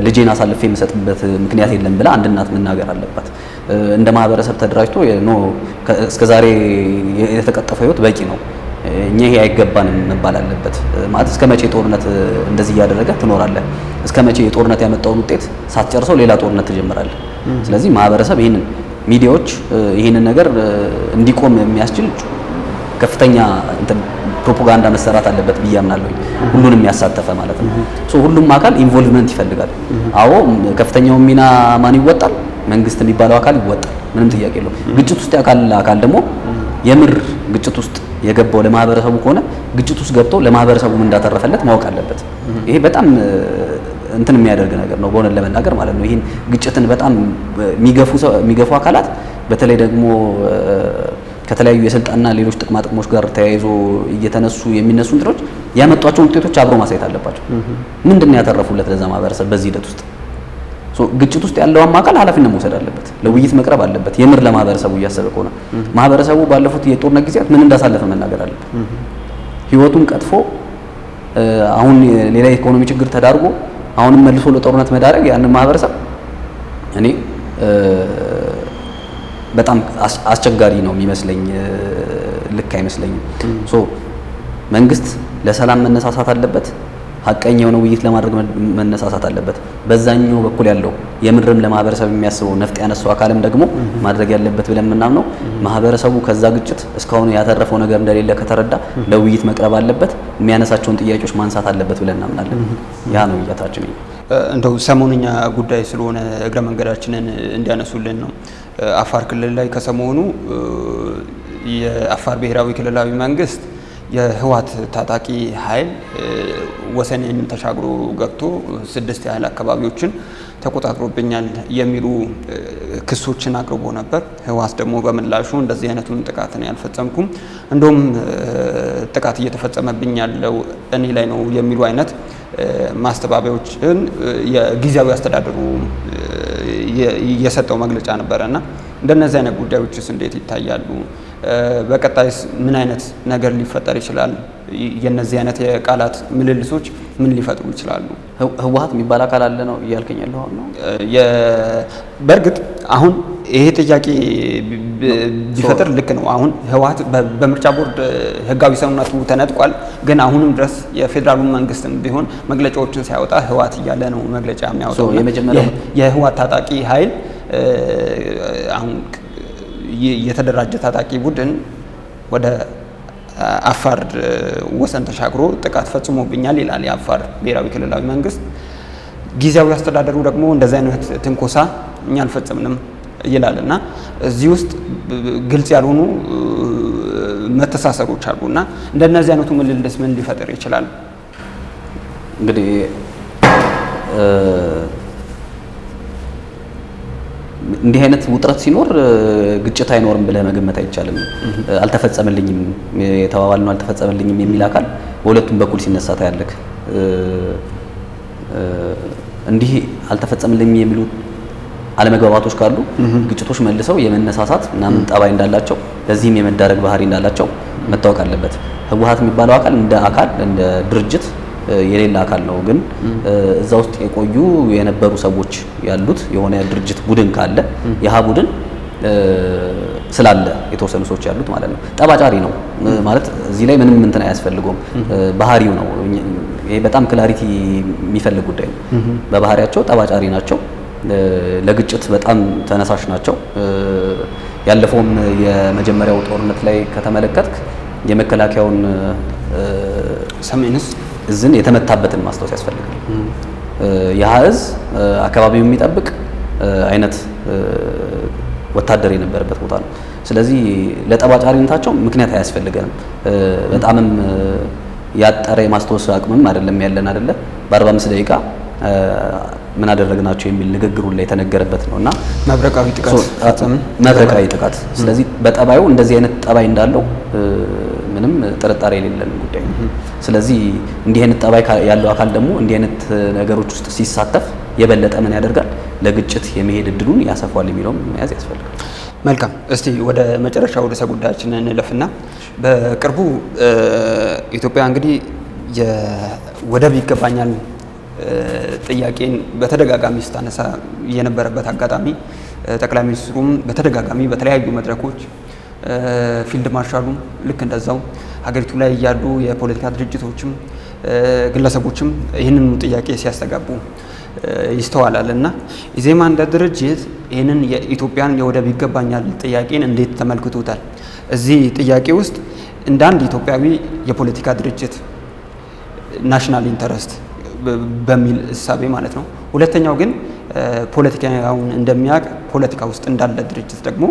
[SPEAKER 2] ልጄን አሳልፌ የምሰጥበት ምክንያት የለም ብላ አንድ እናት መናገር አለባት። እንደ ማህበረሰብ ተደራጅቶ እስከዛሬ የተቀጠፈው ህይወት በቂ ነው፣ እኛ ይሄ አይገባንም መባል አለበት። ማለት እስከ መቼ ጦርነት እንደዚህ እያደረገ ትኖራለህ? እስከ መቼ የጦርነት ያመጣውን ውጤት ሳትጨርሰው ሌላ ጦርነት ትጀምራለህ? ስለዚህ ማህበረሰብ ይሄንን ሚዲያዎች ይሄንን ነገር እንዲቆም የሚያስችል ከፍተኛ ፕሮፓጋንዳ መሰራት አለበት ብዬ አምናለሁ። ሁሉንም ያሳተፈ ማለት ነው። ሁሉም አካል ኢንቮልቭመንት ይፈልጋል። አዎ ከፍተኛው ሚና ማን ይወጣል? መንግስት የሚባለው አካል ይወጣል። ምንም ጥያቄ የለውም። ግጭት ውስጥ አካል ደግሞ የምር ግጭት ውስጥ የገባው ለማህበረሰቡ ከሆነ ግጭት ውስጥ ገብቶ ለማህበረሰቡ ምን እንዳተረፈለት ማወቅ አለበት። ይሄ በጣም እንትን የሚያደርግ ነገር ነው በሆነ ለመናገር ማለት ነው። ይሄን ግጭትን በጣም የሚገፉ አካላት በተለይ ደግሞ ከተለያዩ የስልጣንና ሌሎች ጥቅማ ጥቅሞች ጋር ተያይዞ እየተነሱ የሚነሱ እንትኖች ያመጧቸው ውጤቶች አብሮ ማሳየት አለባቸው። ምንድነው ያተረፉለት ለዛ ማህበረሰብ በዚህ ሂደት ውስጥ? ግጭት ውስጥ ያለው አካል ኃላፊነት መውሰድ አለበት። ለውይይት መቅረብ አለበት። የምር ለማህበረሰቡ እያሰበ ከሆነ ማህበረሰቡ ባለፉት የጦርነት ጊዜያት ምን እንዳሳለፈ መናገር አለበት። ህይወቱን ቀጥፎ አሁን ሌላ የኢኮኖሚ ችግር ተዳርጎ አሁንም መልሶ ለጦርነት መዳረግ ያንን ማህበረሰብ እኔ በጣም አስቸጋሪ ነው የሚመስለኝ። ልክ አይመስለኝም። መንግስት ለሰላም መነሳሳት አለበት። ሀቀኛ የሆነ ውይይት ለማድረግ መነሳሳት አለበት። በዛኛው በኩል ያለው የምድርም ለማህበረሰብ የሚያስበው ነፍጥ ያነሳው አካልም ደግሞ ማድረግ ያለበት ብለን የምናምነው ማህበረሰቡ ከዛ ግጭት እስካሁን ያተረፈው ነገር እንደሌለ ከተረዳ ለውይይት መቅረብ አለበት። የሚያነሳቸውን ጥያቄዎች ማንሳት አለበት ብለን እናምናለን። ያ ነው እያታችን።
[SPEAKER 1] እንደው ሰሞንኛ ጉዳይ ስለሆነ እግረ መንገዳችንን እንዲያነሱልን ነው። አፋር ክልል ላይ ከሰሞኑ የአፋር ብሔራዊ ክልላዊ መንግስት የህወሓት ታጣቂ ኃይል ወሰንን ተሻግሮ ገብቶ 6 ያህል አካባቢዎችን ተቆጣጥሮብኛል የሚሉ ክሶችን አቅርቦ ነበር። ህወሓት ደግሞ በምላሹ እንደዚህ አይነቱን ጥቃት ነው ያልፈጸምኩም፣ እንደውም ጥቃት እየተፈጸመብኝ ያለው እኔ ላይ ነው የሚሉ አይነት ማስተባበያዎችን የጊዜያዊ አስተዳደሩ የሰጠው መግለጫ ነበረና እንደነዚህ አይነት ጉዳዮችስ እንዴት ይታያሉ? በቀጣይስ ምን አይነት ነገር ሊፈጠር ይችላል? የነዚህ አይነት የቃላት ምልልሶች ምን ሊፈጥሩ ይችላሉ?
[SPEAKER 2] ህወሓት የሚባል አካል አለ ነው እያልከኝ ያለው አሁን ነው።
[SPEAKER 1] በእርግጥ አሁን ይሄ ጥያቄ ቢፈጥር ልክ ነው። አሁን ህወሓት በምርጫ ቦርድ ህጋዊ ሰውነቱ ተነጥቋል። ግን አሁንም ድረስ የፌዴራሉ መንግስትም ቢሆን መግለጫዎችን ሲያወጣ ህወሓት እያለ ነው መግለጫ የሚያወጣው። የህወሓት ታጣቂ ኃይል አሁን የተደራጀ ታጣቂ ቡድን ወደ አፋር ወሰን ተሻግሮ ጥቃት ፈጽሞብኛል ይላል የአፋር ብሔራዊ ክልላዊ መንግስት። ጊዜያዊ አስተዳደሩ ደግሞ እንደዚህ አይነት ትንኮሳ እኛ አልፈጸምንም ይላል እና እዚህ ውስጥ ግልጽ ያልሆኑ መተሳሰሮች አሉና እንደነዚህ አይነቱ ምልልስ ምን ሊፈጥር ይችላል?
[SPEAKER 2] እንግዲህ እንዲህ አይነት ውጥረት ሲኖር ግጭት አይኖርም ብለህ መገመት አይቻልም። አልተፈጸመልኝም የተባባልነው አልተፈጸመልኝም የሚል አካል በሁለቱም በኩል ሲነሳ ታያለህ። እንዲህ አልተፈጸመልኝም የሚሉ አለመግባባቶች ካሉ ግጭቶች መልሰው የመነሳሳት ምናምን ጠባይ እንዳላቸው ለዚህም የመዳረግ ባህሪ እንዳላቸው መታወቅ አለበት። ህወሓት የሚባለው አካል እንደ ድርጅት የሌላ አካል ነው። ግን እዛ ውስጥ የቆዩ የነበሩ ሰዎች ያሉት የሆነ ድርጅት ቡድን ካለ ያህ ቡድን ስላለ የተወሰኑ ሰዎች ያሉት ማለት ነው። ጠባጫሪ ነው ማለት እዚህ ላይ ምንም እንትን አያስፈልገውም። ባህሪው ነው። ይሄ በጣም ክላሪቲ የሚፈልግ ጉዳይ ነው። በባህሪያቸው ጠባጫሪ ናቸው። ለግጭት በጣም ተነሳሽ ናቸው። ያለፈውም የመጀመሪያው ጦርነት ላይ ከተመለከትክ የመከላከያውን
[SPEAKER 1] ሰሜንስ
[SPEAKER 2] እዝን የተመታበትን ማስታወስ ያስፈልጋል። ያ እዝ አካባቢውን የሚጠብቅ አይነት ወታደር የነበረበት ቦታ ነው። ስለዚህ ለጠባጫሪነታቸው ምክንያት አያስፈልገንም። በጣምም ያጠረ የማስታወስ አቅምም አይደለም ያለን አይደለ። በ45 ደቂቃ ምን አደረግናቸው የሚል ንግግሩ ላይ የተነገረበት ነውና መብረቃዊ ጥቃት። ስለዚህ በጠባዩ እንደዚህ አይነት ጠባይ እንዳለው ምንም ጥርጣሬ የሌለን ጉዳይ ነው። ስለዚህ እንዲህ አይነት ጠባይ ያለው አካል ደግሞ እንዲህ አይነት ነገሮች ውስጥ ሲሳተፍ የበለጠ ምን ያደርጋል? ለግጭት የመሄድ እድሉን ያሰፋል የሚለውም መያዝ ያስፈልጋል።
[SPEAKER 1] መልካም። እስቲ ወደ መጨረሻው ርዕሰ ጉዳያችን እንለፍና በቅርቡ ኢትዮጵያ እንግዲህ የወደብ ይገባኛል ጥያቄን በተደጋጋሚ ስታነሳ የነበረበት አጋጣሚ ጠቅላይ ሚኒስትሩም በተደጋጋሚ በተለያዩ መድረኮች ፊልድ ማርሻሉም ልክ እንደዛው ሀገሪቱ ላይ ያሉ የፖለቲካ ድርጅቶችም ግለሰቦችም ይህንን ጥያቄ ሲያስተጋቡ ይስተዋላል እና ኢዜማ እንደ ድርጅት ይህንን የኢትዮጵያን የወደብ ይገባኛል ጥያቄን እንዴት ተመልክቶታል? እዚህ ጥያቄ ውስጥ እንደ አንድ ኢትዮጵያዊ የፖለቲካ ድርጅት ናሽናል ኢንተረስት በሚል እሳቤ ማለት ነው። ሁለተኛው ግን ፖለቲካውን እንደሚያውቅ ፖለቲካ ውስጥ እንዳለ ድርጅት ደግሞ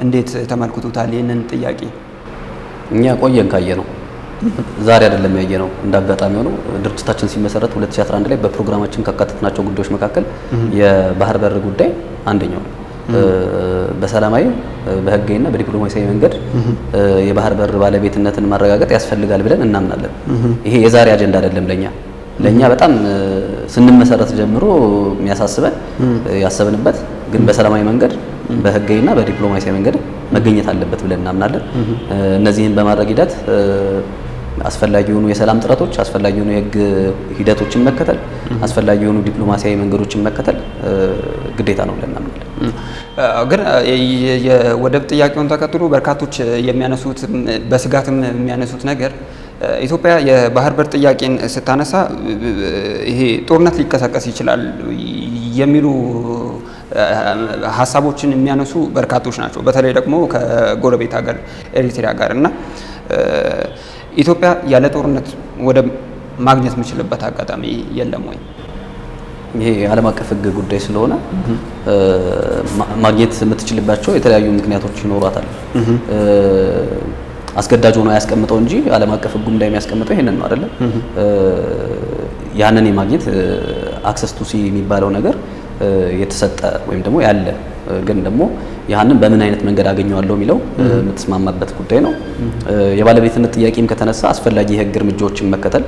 [SPEAKER 1] እንዴት ተመልክቶታል ይህንን ጥያቄ?
[SPEAKER 2] እኛ ቆየን ካየ ነው ዛሬ አይደለም ያየ ነው። እንዳጋጣሚ ሆኖ ድርጅታችን ሲመሰረት 2011 ላይ በፕሮግራማችን ካካተትናቸው ጉዳዮች መካከል የባህር በር ጉዳይ አንደኛው ነው። በሰላማዊ በህጋዊና በዲፕሎማሲያዊ መንገድ የባህር በር ባለቤትነትን ማረጋገጥ ያስፈልጋል ብለን እናምናለን። ይሄ የዛሬ አጀንዳ አይደለም ለኛ በጣም ስንመሰረት ጀምሮ የሚያሳስበን ያሰብንበት ግን በሰላማዊ መንገድ በህጋዊና በዲፕሎማሲያዊ መንገድ መገኘት አለበት ብለን እናምናለን። እነዚህን በማድረግ ሂደት አስፈላጊ የሆኑ የሰላም ጥረቶች፣ አስፈላጊ የሆኑ የህግ ሂደቶችን መከተል፣ አስፈላጊ የሆኑ ዲፕሎማሲያዊ መንገዶችን መከተል ግዴታ ነው ብለን እናምናለን።
[SPEAKER 1] ግን የወደብ ጥያቄውን ተከትሎ በርካቶች የሚያነሱት በስጋትም የሚያነሱት ነገር ኢትዮጵያ የባህር በር ጥያቄን ስታነሳ ይሄ ጦርነት ሊቀሰቀስ ይችላል የሚሉ ሀሳቦችን የሚያነሱ በርካቶች ናቸው። በተለይ ደግሞ ከጎረቤት ሀገር ኤሪትሪያ ጋር እና ኢትዮጵያ ያለ ጦርነት ወደብ ማግኘት የምችልበት አጋጣሚ የለም ወይ?
[SPEAKER 2] ይሄ የዓለም አቀፍ ህግ ጉዳይ ስለሆነ ማግኘት የምትችልባቸው የተለያዩ ምክንያቶች ይኖራታል። አስገዳጅ ሆኖ ያስቀምጠው እንጂ ዓለም አቀፍ ህጉም ላይ የሚያስቀምጠው ይሄንን ነው አይደለ? ያንን የማግኘት አክሰስ ቱ ሲ የሚባለው ነገር የተሰጠ ወይም ደግሞ ያለ ግን ደግሞ ያንን በምን አይነት መንገድ አገኘዋለሁ የሚለው የምትስማማበት ጉዳይ ነው። የባለቤትነት ጥያቄም ከተነሳ አስፈላጊ የህግ እርምጃዎችን መከተል፣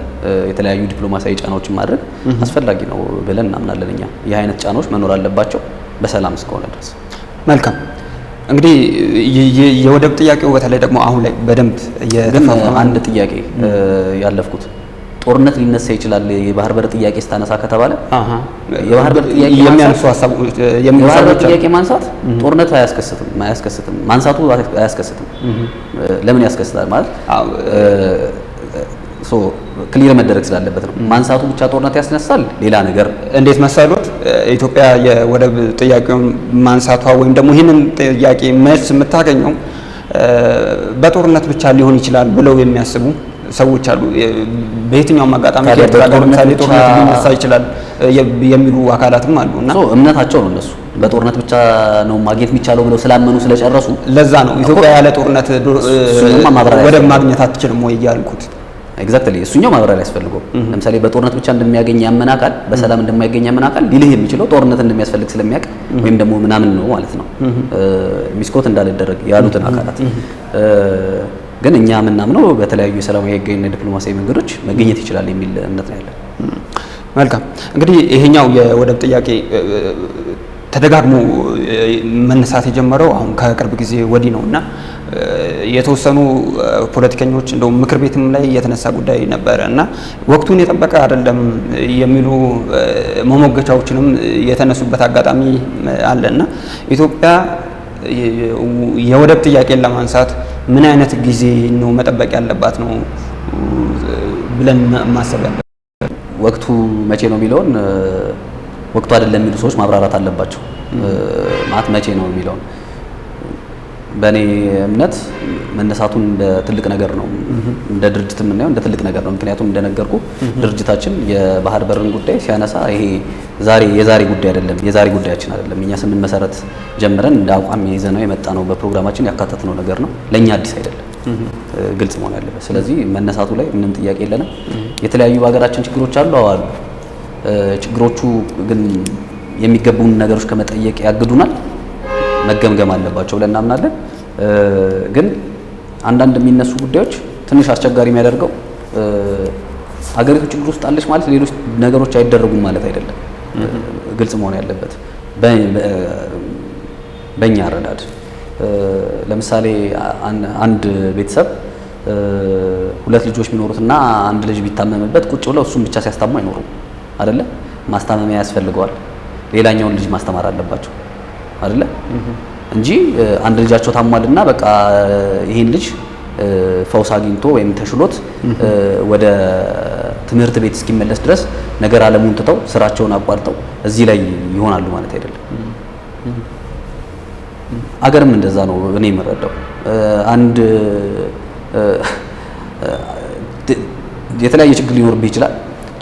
[SPEAKER 2] የተለያዩ ዲፕሎማሲያዊ ጫናዎችን ማድረግ አስፈላጊ ነው ብለን እናምናለን። እኛ ይህ አይነት ጫናዎች መኖር አለባቸው በሰላም እስከሆነ ድረስ።
[SPEAKER 1] መልካም። እንግዲህ የወደብ ጥያቄው በተለይ ደግሞ አሁን ላይ በደንብ
[SPEAKER 2] አንድ ጥያቄ ያለፍኩት ጦርነት ሊነሳ ይችላል የባህር በር ጥያቄ ስታነሳ ከተባለ የባህር በር ጥያቄ ማንሳት ጦርነት አያስከስትም፣ ማንሳቱ አያስከስትም። ለምን ያስከስታል ማለት ክሊር መደረግ ስላለበት ነው። ማንሳቱ ብቻ ጦርነት ያስነሳል ሌላ ነገር።
[SPEAKER 1] እንዴት መሰሉት? ኢትዮጵያ የወደብ ጥያቄውን ማንሳቷ ወይም ደግሞ ይህንን ጥያቄ መልስ የምታገኘው በጦርነት ብቻ ሊሆን ይችላል ብለው የሚያስቡ ሰዎች አሉ። በየትኛውም አጋጣሚ ለምሳሌ ጦርነት ሊነሳ ይችላል የሚሉ አካላትም አሉ እና
[SPEAKER 2] እምነታቸው ነው እነሱ በጦርነት ብቻ ነው ማግኘት የሚቻለው ብለው ስላመኑ ስለጨረሱ
[SPEAKER 1] ለዛ ነው ኢትዮጵያ ያለ ጦርነት ወደብ ማግኘት አትችልም ወይ ያልኩት።
[SPEAKER 2] ኤግዛክትሊ እሱኛው ማብራሪያ ያስፈልገው። ለምሳሌ በጦርነት ብቻ እንደሚያገኝ ያመናካል በሰላም እንደማይገኝ ያመናካል ሊልህ የሚችለው ጦርነት እንደሚያስፈልግ ስለሚያውቅ ወይም ደግሞ ምናምን ነው ማለት ነው ሚስኮት እንዳልደረግ ያሉትን አካላት። ግን እኛ የምናምነው በተለያዩ የሰላማዊ ህጋዊና ዲፕሎማሲያዊ መንገዶች መገኘት ይችላል የሚል እምነት ነው ያለን።
[SPEAKER 1] መልካም እንግዲህ ይሄኛው የወደብ ጥያቄ ተደጋግሞ መነሳት የጀመረው አሁን ከቅርብ ጊዜ ወዲህ ነውና የተወሰኑ ፖለቲከኞች እንደውም ምክር ቤትም ላይ የተነሳ ጉዳይ ነበረ እና ወቅቱን የጠበቀ አይደለም የሚሉ መሞገቻዎችንም የተነሱበት አጋጣሚ አለና ኢትዮጵያ የወደብ ጥያቄን ለማንሳት ምን አይነት ጊዜ ነው መጠበቅ ያለባት ነው ብለን ማሰብ ያለብን?
[SPEAKER 2] ወቅቱ መቼ ነው የሚለውን ወቅቱ አይደለም የሚሉ ሰዎች ማብራራት አለባቸው። ማለት መቼ ነው የሚለውን በእኔ እምነት መነሳቱን እንደ ትልቅ ነገር ነው እንደ ድርጅት የምናየው እንደ ትልቅ ነገር ነው። ምክንያቱም እንደነገርኩ ድርጅታችን የባህር በርን ጉዳይ ሲያነሳ ይሄ የዛሬ ጉዳይ አይደለም፣ የዛሬ ጉዳያችን አይደለም። እኛ ስንመሰረት ጀምረን እንደ አቋም ይዘነው የመጣ ነው፣ በፕሮግራማችን ያካተትነው ነገር ነው። ለእኛ አዲስ አይደለም፣ ግልጽ መሆን ያለበት። ስለዚህ መነሳቱ ላይ ምንም ጥያቄ የለንም። የተለያዩ በሀገራችን ችግሮች አሉ፣ አሉ። ችግሮቹ ግን የሚገቡን ነገሮች ከመጠየቅ ያግዱናል፣ መገምገም አለባቸው ብለን እናምናለን። ግን አንዳንድ የሚነሱ ጉዳዮች ትንሽ አስቸጋሪ የሚያደርገው ሀገሪቱ ችግር ውስጥ አለች ማለት ሌሎች ነገሮች አይደረጉም ማለት አይደለም። ግልጽ መሆን ያለበት በእኛ አረዳድ ለምሳሌ አንድ ቤተሰብ ሁለት ልጆች ቢኖሩትና አንድ ልጅ ቢታመምበት ቁጭ ብለው እሱን ብቻ ሲያስታሙ አይኖሩም አይደለ? ማስታመሚያ ያስፈልገዋል። ሌላኛውን ልጅ ማስተማር አለባቸው አይደለ? እንጂ አንድ ልጃቸው ታሟልና በቃ ይሄን ልጅ ፈውስ አግኝቶ ወይም ተሽሎት ወደ ትምህርት ቤት እስኪመለስ ድረስ ነገር ዓለሙን ትተው ስራቸውን አቋርጠው እዚህ ላይ ይሆናሉ ማለት አይደለም። አገርም እንደዛ ነው እኔ የምረዳው። አንድ የተለያየ ችግር ሊኖርብህ ይችላል።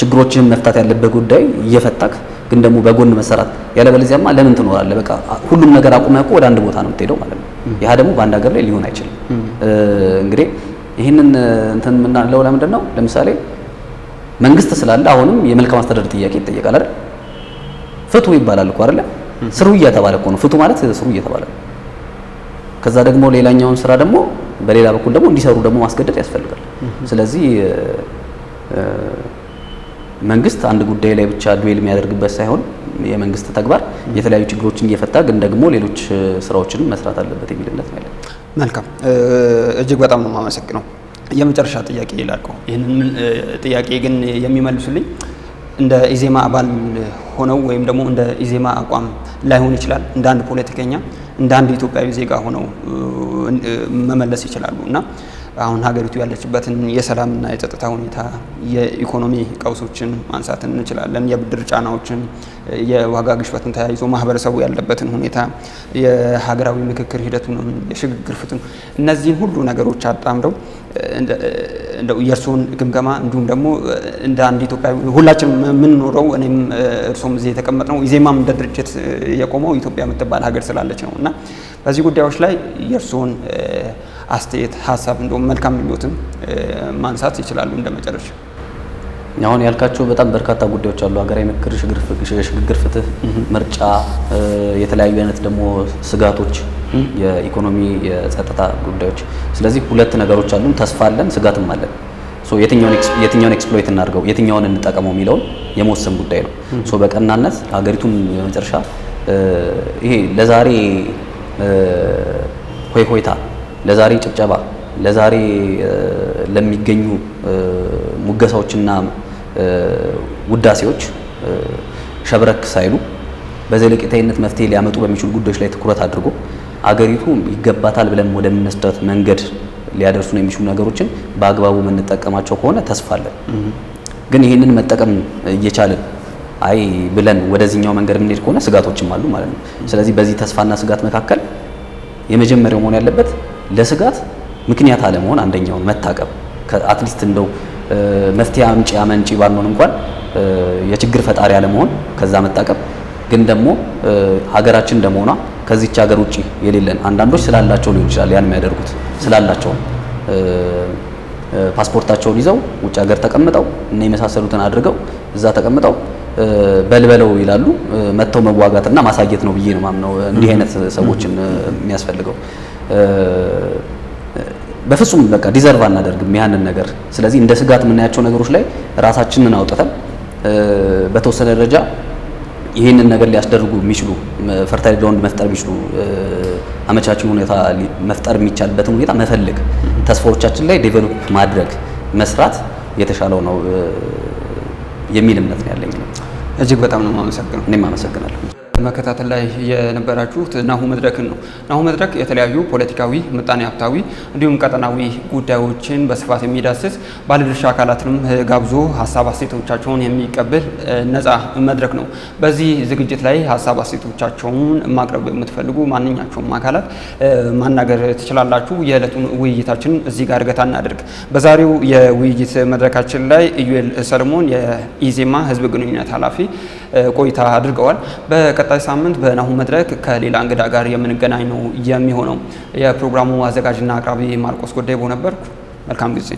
[SPEAKER 2] ችግሮችን መፍታት ያለበት ጉዳይ እየፈታክ ግን ደግሞ በጎን መሰራት ያለበለዚያማ ለምን ትኖራለህ? በቃ ሁሉም ነገር አቁመህ እኮ ወደ አንድ ቦታ ነው የምትሄደው ማለት ነው። ያ ደግሞ በአንድ ሀገር ላይ ሊሆን አይችልም። እንግዲህ ይህንን እንትን የምናለው ለምንድን ነው? ለምሳሌ መንግስት ስላለ አሁንም የመልካም አስተዳደር ጥያቄ ይጠየቃል አይደል? ፍቱ ይባላል እኮ አይደል? ስሩ እየተባለ እኮ ነው። ፍቱ ማለት ስሩ እየተባለ ነው። ከዛ ደግሞ ሌላኛውን ስራ ደግሞ በሌላ በኩል ደግሞ እንዲሰሩ ደግሞ ማስገደድ ያስፈልጋል። ስለዚህ መንግስት አንድ ጉዳይ ላይ ብቻ ዱዌል የሚያደርግበት ሳይሆን የመንግስት ተግባር የተለያዩ ችግሮችን እየፈታ ግን ደግሞ ሌሎች ስራዎችን መስራት አለበት የሚል እምነት ነው ያለኝ።
[SPEAKER 1] መልካም፣ እጅግ በጣም ነው የማመሰግነው። የመጨረሻ ጥያቄ ይላልከው ይህንን ጥያቄ ግን የሚመልሱልኝ እንደ ኢዜማ አባል ሆነው ወይም ደግሞ እንደ ኢዜማ አቋም ላይሆን ይችላል፣ እንደ አንድ ፖለቲከኛ እንደ አንድ ኢትዮጵያዊ ዜጋ ሆነው መመለስ ይችላሉ እና አሁን ሀገሪቱ ያለችበትን የሰላምና የጸጥታ ሁኔታ፣ የኢኮኖሚ ቀውሶችን ማንሳት እንችላለን። የብድር ጫናዎችን፣ የዋጋ ግሽበትን ተያይዞ ማህበረሰቡ ያለበትን ሁኔታ፣ የሀገራዊ ምክክር ሂደቱን፣ የሽግግር ፍቱን፣ እነዚህን ሁሉ ነገሮች አጣምረው እንደው የእርስዎን ግምገማ እንዲሁም ደግሞ እንደ አንድ ኢትዮጵያዊ ሁላችንም የምንኖረው እኔም እርስዎም እዚህ የተቀመጥነው ኢዜማም እንደ ድርጅት የቆመው ኢትዮጵያ የምትባል ሀገር ስላለች ነው እና በዚህ ጉዳዮች ላይ የእርስዎን አስተያየት፣ ሀሳብ እንደውም መልካም ምኞትም ማንሳት ይችላሉ እንደ መጨረሻ።
[SPEAKER 2] አሁን ያልካቸው በጣም በርካታ ጉዳዮች አሉ። ሀገራዊ ምክክር፣ የሽግግር ፍትህ፣ ምርጫ፣ የተለያዩ አይነት ደግሞ ስጋቶች፣ የኢኮኖሚ የጸጥታ ጉዳዮች። ስለዚህ ሁለት ነገሮች አሉን፣ ተስፋ አለን፣ ስጋትም አለን። የትኛውን ኤክስፕሎይት እናድርገው፣ የትኛውን እንጠቀመው የሚለውን የመወሰን ጉዳይ ነው። በቀናነት ሀገሪቱን በመጨረሻ ይሄ ለዛሬ ሆይታ፣ ለዛሬ ጭብጨባ፣ ለዛሬ ለሚገኙ ሙገሳዎችና ውዳሴዎች ሸብረክ ሳይሉ በዘለቄታዊነት መፍትሄ ሊያመጡ በሚችሉ ጉዳዮች ላይ ትኩረት አድርጎ አገሪቱ ይገባታል ብለን ወደምንወስዳት መንገድ ሊያደርሱን የሚችሉ ነገሮችን በአግባቡ የምንጠቀማቸው ከሆነ ተስፋ አለን። ግን ይህንን መጠቀም እየቻልን አይ ብለን ወደዚህኛው መንገድ የምንሄድ ከሆነ ስጋቶችም አሉ ማለት ነው። ስለዚህ በዚህ ተስፋና ስጋት መካከል የመጀመሪያው መሆን ያለበት ለስጋት ምክንያት አለመሆን አንደኛውን መታቀብ አትሊስት እንደው መፍትሄ አምጪ አመንጪ ባንሆን እንኳን የችግር ፈጣሪ አለመሆን ከዛ መታቀብ። ግን ደግሞ ሀገራችን እንደመሆኗ ከዚች ሀገር ውጪ የሌለን አንዳንዶች ስላላቸው ሊሆን ይችላል ያን የሚያደርጉት ስላላቸው ፓስፖርታቸውን ይዘው ውጭ ሀገር ተቀምጠው እና የመሳሰሉትን አድርገው እዛ ተቀምጠው በልበለው ይላሉ። መተው መዋጋትና ማሳየት ነው ብዬ ነው ማምነው እንዲህ አይነት ሰዎችን የሚያስፈልገው። በፍጹም በቃ ዲዘርቭ አናደርግም ያንን ነገር። ስለዚህ እንደ ስጋት የምናያቸው ነገሮች ላይ ራሳችንን አውጥተን በተወሰነ ደረጃ ይህንን ነገር ሊያስደርጉ የሚችሉ ፈርታይል ግራውንድ መፍጠር የሚችሉ አመቻች ሁኔታ መፍጠር የሚቻልበትን ሁኔታ መፈለግ፣ ተስፋዎቻችን ላይ ዴቨሎፕ ማድረግ መስራት የተሻለው ነው የሚል እምነት ነው ያለኝ።
[SPEAKER 1] እጅግ በጣም ነው የማመሰግነው።
[SPEAKER 2] እኔም አመሰግናለሁ።
[SPEAKER 1] መከታተል ላይ የነበራችሁት ናሁ መድረክን ነው። ናሁ መድረክ የተለያዩ ፖለቲካዊ፣ ምጣኔ ሀብታዊ እንዲሁም ቀጠናዊ ጉዳዮችን በስፋት የሚዳስስ ባለድርሻ አካላትንም ጋብዞ ሀሳብ አስተያየቶቻቸውን የሚቀበል ነፃ መድረክ ነው። በዚህ ዝግጅት ላይ ሀሳብ አስተያየቶቻቸውን ማቅረብ የምትፈልጉ ማንኛቸውም አካላት ማናገር ትችላላችሁ። የዕለቱን ውይይታችን እዚህ ጋር ገታ እናድርግ። በዛሬው የውይይት መድረካችን ላይ ኢዩኤል ሰለሞን የኢዜማ ህዝብ ግንኙነት ኃላፊ ቆይታ አድርገዋል። በቀጣይ ሳምንት በናሁ መድረክ ከሌላ እንግዳ ጋር የምንገናኝ ነው የሚሆነው። የፕሮግራሙ አዘጋጅና አቅራቢ ማርቆስ ጎዳይቦ ነበርኩ። መልካም ጊዜ